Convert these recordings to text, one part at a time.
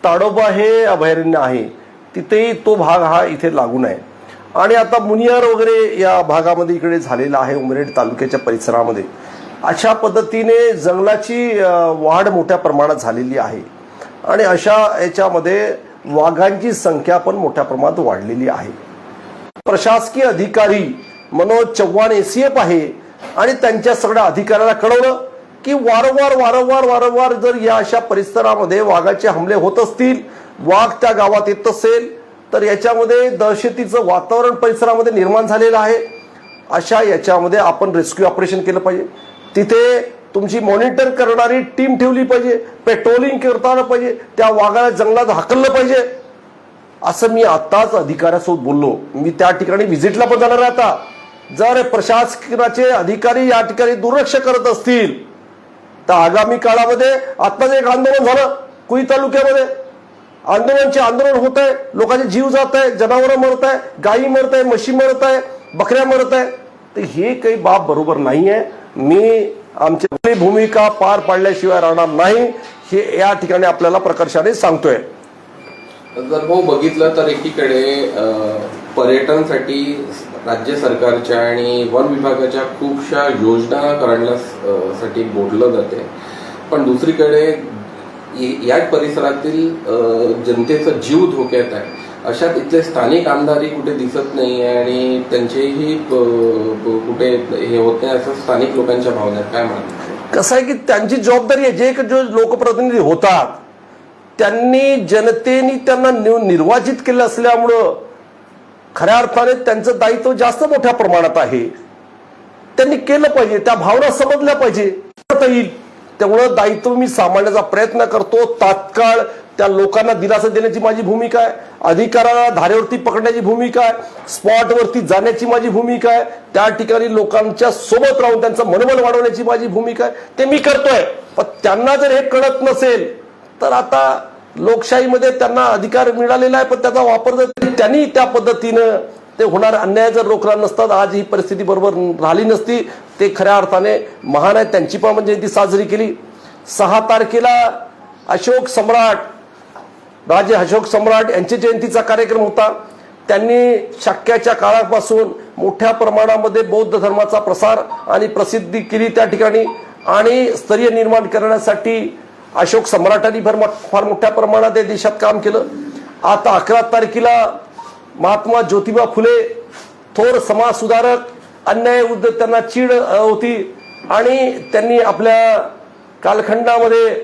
ताडोबा हे अभयारण्य आहे तिथेही तो भाग हा इथे लागून आहे. आणि आता मुनियार वगैरे या भागामध्ये इकडे झालेला आहे उमरेड तालुक्याच्या परिसरामध्ये. अशा पद्धतीने जंगलाची वाढ मोठ्या प्रमाणात झालेली आहे आणि अशा याच्यामध्ये वाघांची संख्या पण मोठ्या प्रमाणात वाढलेली आहे. प्रशासकीय अधिकारी मनोज चव्हाण एसीएफ आहे आणि त्यांच्या सगळ्या अधिकाऱ्याला कळवलं की वारंवार जर या अशा परिसरामध्ये वाघाचे हमले होत असतील, वाघ त्या गावात येत असेल तर याच्यामध्ये दहशतीचं वातावरण परिसरामध्ये निर्माण झालेलं आहे. अशा याच्यामध्ये आपण रेस्क्यू ऑपरेशन केलं पाहिजे. तिथे तुमची मॉनिटर करणारी टीम ठेवली पाहिजे, पेट्रोलिंग करता आलं पाहिजे, त्या वाघाला जंगलात हाकललं पाहिजे. असं मी आताच अधिकाऱ्यासोबत बोललो. मी त्या ठिकाणी व्हिजिटला पण जाणार आहे. आता जर प्रशासनाचे अधिकारी या ठिकाणी दुर्लक्ष करत असतील तर आगामी काळामध्ये आत्ताच एक आंदोलन झालं कुई तालुक्यामध्ये, आंदोलन होत आहे, लोकांचे जीव जात आहे, जनावरं मरत आहे, गायी मरत आहे, म्हशी मरत आहे, बकऱ्या मरत आहे. तर हे काही बाब बरोबर नाही आहे. मी आमची आपली भूमिका पार पाडल्याशिवाय राहणार नाही हे या ठिकाणी आपल्याला प्रकर्षाने सांगतोय. जर भाऊ बघितलं तर एकीकडे पर्यटनासाठी राज्य सरकारच्या आणि वन विभागाच्या खूपशा योजना करण्यासाठी बोललं जाते, पण दुसरीकडे या परिसरातील जनतेचा जीव धोक्यात आहे. अशात इथले स्थानिक आमदारही कुठे दिसत नाही आणि त्यांचेही कुठे हे होत नाही असं स्थानिक लोकांच्या भावना. काय म्हणतात? कसं आहे की त्यांची जबाबदारी आहे. जे लोकप्रतिनिधी होतात त्यांनी जनतेने त्यांना निर्वाचित केलं असल्यामुळं खऱ्या अर्थाने त्यांचं दायित्व जास्त मोठ्या प्रमाणात आहे. त्यांनी केलं पाहिजे, त्या भावना समजल्या पाहिजे. तेवढं दायित्व मी सांभाळण्याचा प्रयत्न करतो. तात्काळ त्या लोकांना दिलासा देण्याची माझी भूमिका आहे, अधिकाऱ्याला धारेवरती पकडण्याची भूमिका आहे, स्पॉटवरती जाण्याची माझी भूमिका आहे, त्या ठिकाणी लोकांच्या सोबत राहून त्यांचं मनोबल वाढवण्याची माझी भूमिका आहे. ते मी करतोय. पण त्यांना जर हे कळत नसेल तर आता लोकशाहीमध्ये त्यांना अधिकार मिळालेला आहे, पण त्याचा वापर जर त्यांनी त्या पद्धतीनं ते होणार अन्याय जर रोखला नसतात आज ही परिस्थिती बरोबर राहिली नसती. ते खऱ्या अर्थाने महान आहे. त्यांची पण जयंती साजरी केली. 6 तारखेला राजे अशोक सम्राट यांची जयंतीचा कार्यक्रम होता. त्यांनी शक्याच्या काळापासून मोठ्या प्रमाणामध्ये बौद्ध धर्माचा प्रसार आणि प्रसिद्धी केली त्या ठिकाणी आणि स्तरीय निर्माण करण्यासाठी अशोक सम्राटांनी फार मोठ्या प्रमाणात देशात काम केलं. आता 11 तारखेला महात्मा ज्योतिबा फुले थोर समाज सुधारक, अन्याय विरुद्ध त्यांना चीड होती आणि त्यांनी आपल्या कालखंडामध्ये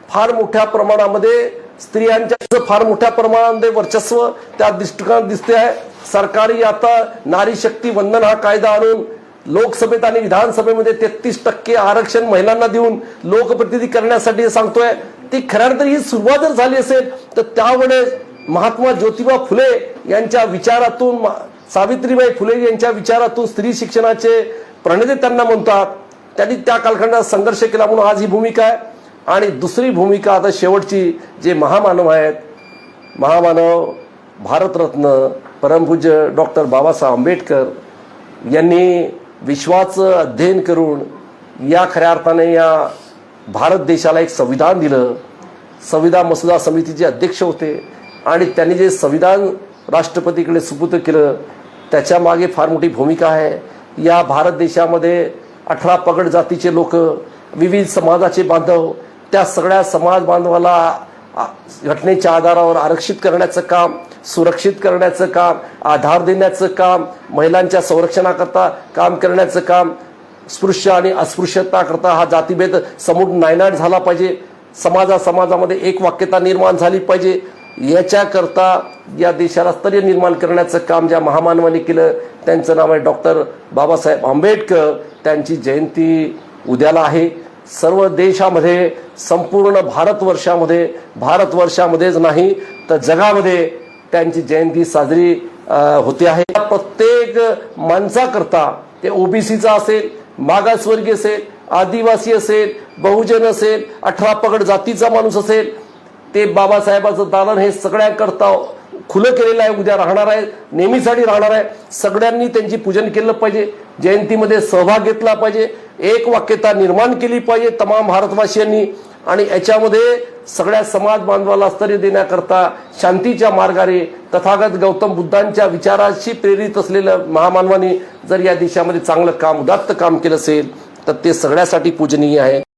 फार मोठ्या प्रमाणामध्ये स्त्रियांच्या फार मोठ्या प्रमाणामध्ये वर्चस्व त्या दृष्टिकोनात दिसते आहे. सरकारी आता नारी शक्ती वंदन हा कायदा आणून लोकसभेत आणि विधानसभेमध्ये 33% आरक्षण महिलांना देऊन लोकप्रतिनिधी करण्यासाठी सांगतोय. ती खऱ्या अर्थाने ही सुरुवात जर झाली असेल तर त्यावेळेस महात्मा ज्योतिबा फुले यांच्या विचारातून, सावित्रीबाई फुले यांच्या विचारातून स्त्री शिक्षणाचे प्रणेते त्यांना म्हणतात. त्यांनी त्या कालखंडात संघर्ष केला म्हणून आज ही भूमिका आहे. आणि दुसरी भूमिका आता शेवटची, जे महामानव आहेत, महामानव भारतरत्न परमपूज्य डॉक्टर बाबासाहेब आंबेडकर यांनी विश्वाचं अध्ययन करून या खऱ्या अर्थाने या भारत देशाला एक संविधान दिलं. संविधान मसुदा समितीचे अध्यक्ष होते आणि त्यांनी जे संविधान राष्ट्रपतीकडे सुपूर्द केलं त्याच्या मागे फार मोठी भूमिका आहे. या भारत देशामध्ये 18 पगड जातीचे लोक, विविध समाजाचे बांधव, त्या सगळ्या समाज बांधवाला घटनेच्या आधारावर आरक्षित करण्याचं काम, सुरक्षित करण्याचं काम, आधार देण्याचं काम, महिलांच्या संरक्षणाकरता काम करण्याचं काम, स्पृश्य आणि अस्पृश्यता करता हा जातीभेद समूळ नायनाट झाला पाहिजे. समाजामध्ये एक वाक्यता निर्माण झाली पाहिजे. याच्याकरता या देशाला स्तरीय निर्माण करण्याचं काम ज्या महामानवाने केलं त्यांचं नाव आहे डॉक्टर बाबासाहेब आंबेडकर. त्यांची जयंती उद्याला आहे. सर्व देशामध्ये, संपूर्ण भारतवर्षामध्येच नाही तर जगामध्ये त्यांची जयंती साजरी होते आहे. प्रत्येक माणसाकरता, ते ओबीसीचा असेल, मागासवर्गीय असेल, आदिवासी असेल, बहुजन असेल, 18 पगड जातीचा माणूस असेल, ते बाबासाहेबाचं दालन हे सगळ्यांकरता खुलं केलेलं आहे. उद्या राहणार आहे, नेहमीसाठी राहणार आहे. सगळ्यांनी त्यांची पूजन केलं पाहिजे, जयंतीमध्ये सहभाग घेतला पाहिजे, एक वाक्यता निर्माण केली पाहिजे तमाम भारतवासियांनी. आणि याच्यामध्ये सगळ्या समाज बांधवाला स्थैर्य देण्याकरता शांतीच्या मार्गाने तथागत गौतम बुद्धांच्या विचाराशी प्रेरित असलेल्या महामानवानी जर या देशामध्ये चांगलं काम उदात्त काम केलं असेल तर ते सगळ्यासाठी पूजनीय आहे.